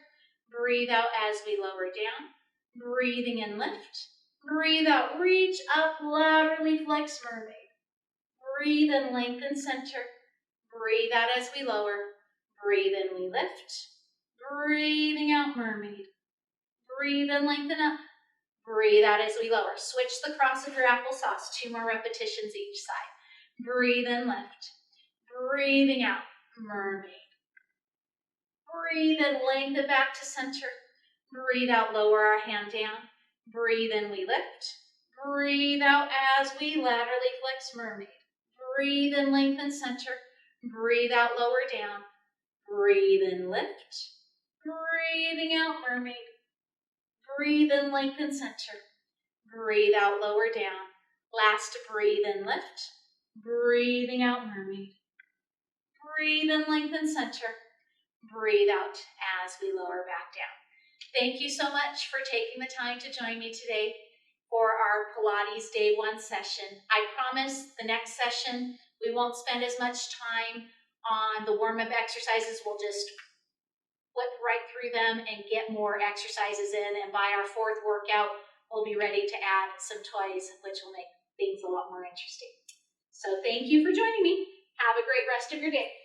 A: Breathe out as we lower down. Breathing in, lift. Breathe out, reach up, laterally flex mermaid. Breathe in, lengthen center. Breathe out as we lower. Breathe in, we lift. Breathing out, mermaid. Breathe in, lengthen up. Breathe out as we lower. Switch the cross of your applesauce. 2 more repetitions each side. Breathe in, lift. Breathing out, mermaid. Breathe in, lengthen back to center. Breathe out, lower our hand down. Breathe in, we lift. Breathe out as we laterally flex mermaid. Breathe in, lengthen center. Breathe out, lower down. Breathe in, lift. Breathing out, mermaid. Breathe in, lengthen center. Breathe out, lower down. Last, breathe in, lift. Breathing out, mermaid. Breathe in, lengthen center. Breathe out as we lower back down. Thank you so much for taking the time to join me today for our Pilates Day 1 session. I promise the next session we won't spend as much time on the warm-up exercises. We'll just whip right through them and get more exercises in. And by our fourth workout, we'll be ready to add some toys, which will make things a lot more interesting. So thank you for joining me. Have a great rest of your day.